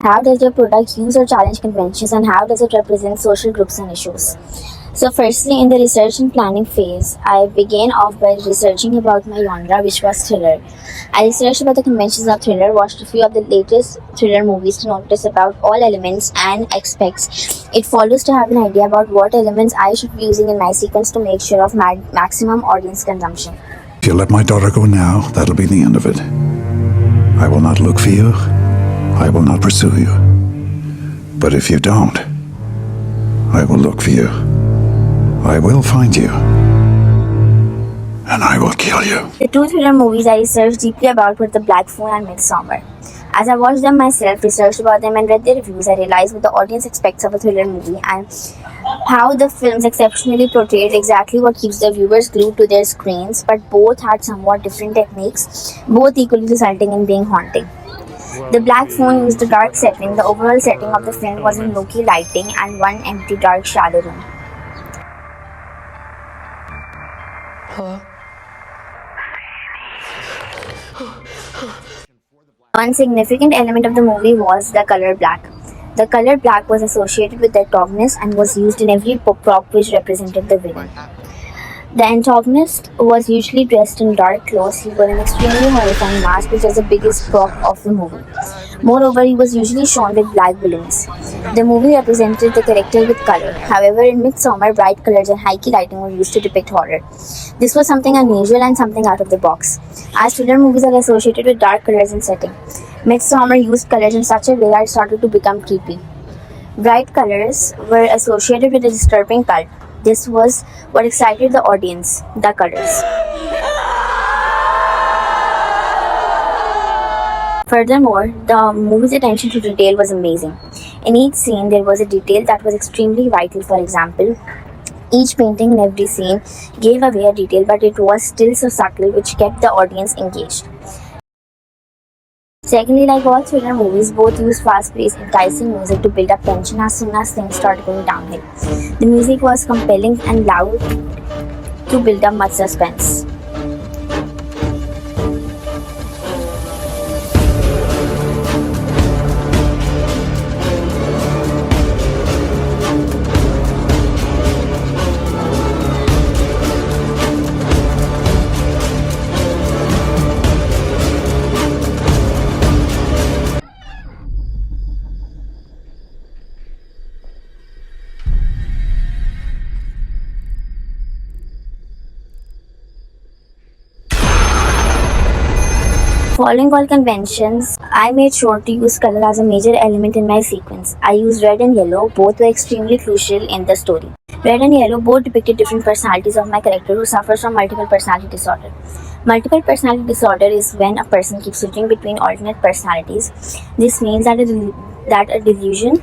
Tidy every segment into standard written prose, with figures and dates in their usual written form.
How does your product use or challenge conventions, and how does it represent social groups and issues? So, firstly, in the research and planning phase, I began off by researching about my genre, which was thriller. I researched about the conventions of thriller, watched a few of the latest thriller movies to notice about all elements and aspects it follows to have an idea about what elements I should be using in my sequence to make sure of maximum audience consumption. If you let my daughter go now, that'll be the end of it. I will not look for you. I will not pursue you. But if you don't, I will look for you. I will find you. And I will kill you. The two thriller movies I researched deeply about were The Black Phone and Midsommar. As I watched them myself, researched about them, and read their reviews, I realized what the audience expects of a thriller movie and how the films exceptionally portrayed exactly what keeps the viewers glued to their screens, but both had somewhat different techniques, both equally resulting in being haunting. The Black Phone used a dark setting. The overall setting of the film was in low-key lighting and one empty, dark, shallow room. Hello? One significant element of the movie was the color black. The color black was associated with the antagonist and was used in every prop which represented the villain. The antagonist was usually dressed in dark clothes. He wore an extremely horrifying mask, which was the biggest prop of the movie. Moreover, he was usually shown with black balloons. The movie represented the character with color. However, in Midsommar, bright colors and high-key lighting were used to depict horror. This was something unusual and something out of the box, as thriller movies are associated with dark colors and setting. Midsommar used colors in such a way that it started to become creepy. Bright colors were associated with a disturbing cult. This was what excited the audience, the colors. Furthermore, the movie's attention to detail was amazing. In each scene, there was a detail that was extremely vital. For example, each painting in every scene gave away a detail, but it was still so subtle, which kept the audience engaged. Secondly, like all thriller movies, both use fast-paced, enticing music to build up tension as soon as things start going downhill. The music was compelling and loud to build up much suspense. Following all conventions, I made sure to use color as a major element in my sequence. I used red and yellow, both were extremely crucial in the story. Red and yellow both depicted different personalities of my character who suffers from multiple personality disorder. Multiple personality disorder is when a person keeps switching between alternate personalities. This means that a delusion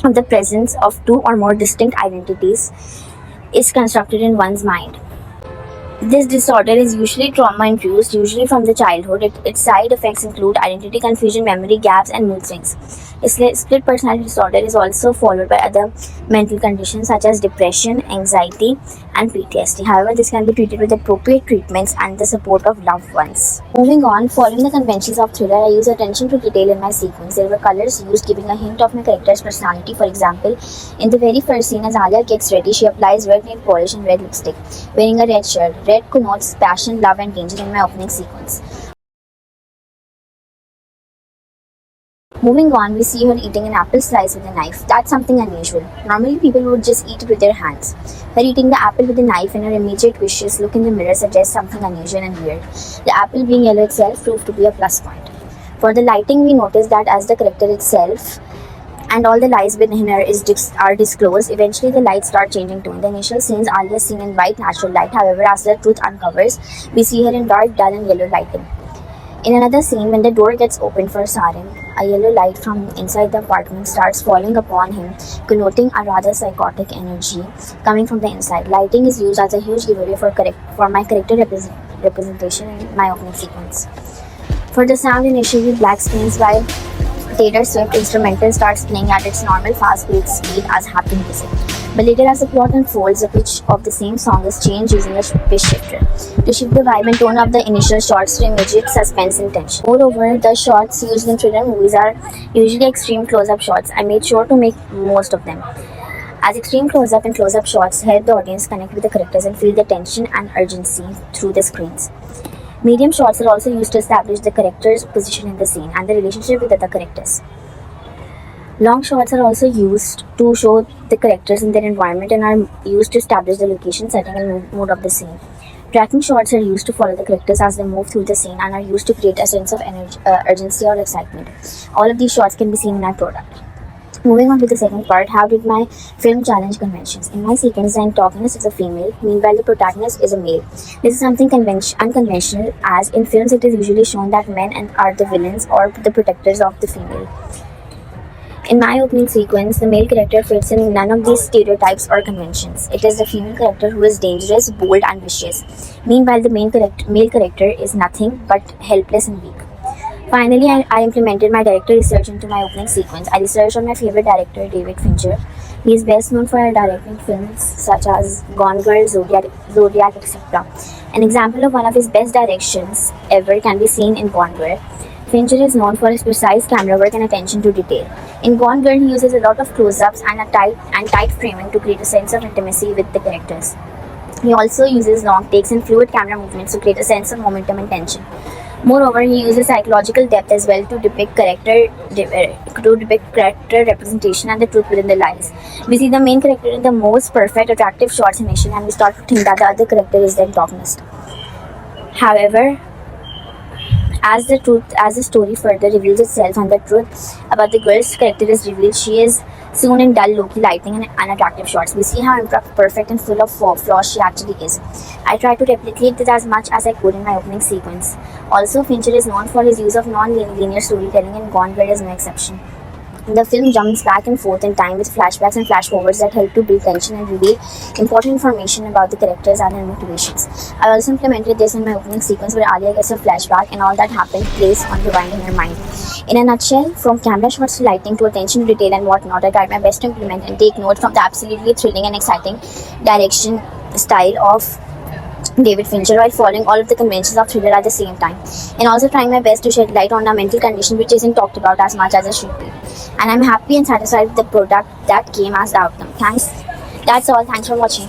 of the presence of two or more distinct identities is constructed in one's mind. This disorder is usually trauma-induced, usually from the childhood. Its side effects include identity confusion, memory gaps, and mood swings. Split personality disorder is also followed by other mental conditions such as depression, anxiety, and PTSD. However, this can be treated with appropriate treatments and the support of loved ones. Moving on, following the conventions of thriller, I use attention to detail in my sequence. There were colors used giving a hint of my character's personality. For example, in the very first scene, as Alia gets ready, she applies red nail polish and red lipstick, wearing a red shirt. Red connotes passion, love, and danger in my opening sequence. Moving on, we see her eating an apple slice with a knife. That's something unusual. Normally, people would just eat it with their hands. Her eating the apple with a knife and her immediate vicious look in the mirror suggests something unusual and weird. The apple being yellow itself proved to be a plus point. For the lighting, we notice that as the character itself and all the lights within her are disclosed, eventually the lights start changing tone. The initial scenes are just seen in white natural light. However, as the truth uncovers, we see her in dark, dull, and yellow lighting. In another scene, when the door gets opened for Sarang, a yellow light from inside the apartment starts falling upon him, connoting a rather psychotic energy coming from the inside. Lighting is used as a huge giveaway for my character representation in my opening sequence. For the sound, initially black screens while Taylor Swift instrumental starts playing at its normal fast-paced speed as happy music. But later as the plot unfolds, the pitch of the same song is changed using a pitch shifter to shift the vibe and tone of the initial shots to immediate suspense and tension. Moreover, the shots used in thriller movies are usually extreme close-up shots. I made sure to make most of them, as extreme close-up and close-up shots help the audience connect with the characters and feel the tension and urgency through the screens. Medium shots are also used to establish the character's position in the scene and the relationship with other characters. Long shots are also used to show the characters in their environment and are used to establish the location, setting, and mood of the scene. Tracking shots are used to follow the characters as they move through the scene and are used to create a sense of urgency or excitement. All of these shots can be seen in our product. Moving on to the second part, how did my film challenge conventions? In my sequence, the antagonist is a female, meanwhile the protagonist is a male. This is something unconventional, as in films it is usually shown that men are the villains or the protectors of the female. In my opening sequence, the male character fits in none of these stereotypes or conventions. It is the female character who is dangerous, bold, and vicious. Meanwhile, the male character is nothing but helpless and weak. Finally, I implemented my director research into my opening sequence. I researched on my favorite director, David Fincher. He is best known for directing films such as Gone Girl, Zodiac, etc. An example of one of his best directions ever can be seen in Gone Girl. Fincher is known for his precise camera work and attention to detail. In Gone Girl, he uses a lot of close-ups and tight framing to create a sense of intimacy with the characters. He also uses long takes and fluid camera movements to create a sense of momentum and tension. Moreover, he uses psychological depth as well to depict character representation and the truth within the lies. We see the main character in the most perfect, attractive shots initially, and we start to think that the other character is the antagonist. However, as the story further reveals itself and the truth about the girl's character is revealed, she is soon in dull, low-key lighting and unattractive shots. We see how imperfect and full of flaws she actually is. I tried to replicate this as much as I could in my opening sequence. Also, Fincher is known for his use of non-linear storytelling, and Gone Girl is no exception. The film jumps back and forth in time with flashbacks and flash-forwards that help to build tension and reveal important information about the characters and their motivations. I also implemented this in my opening sequence where Alia gets a flashback and all that happened plays on rewind in her mind. In a nutshell, from camera shots to lighting to attention to detail and whatnot, I tried my best to implement and take note from the absolutely thrilling and exciting direction style of David Fincher while following all of the conventions of thriller at the same time, and also trying my best to shed light on a mental condition which isn't talked about as much as it should be. And I'm happy and satisfied with the product that came as the outcome. Thanks. That's all. Thanks for watching.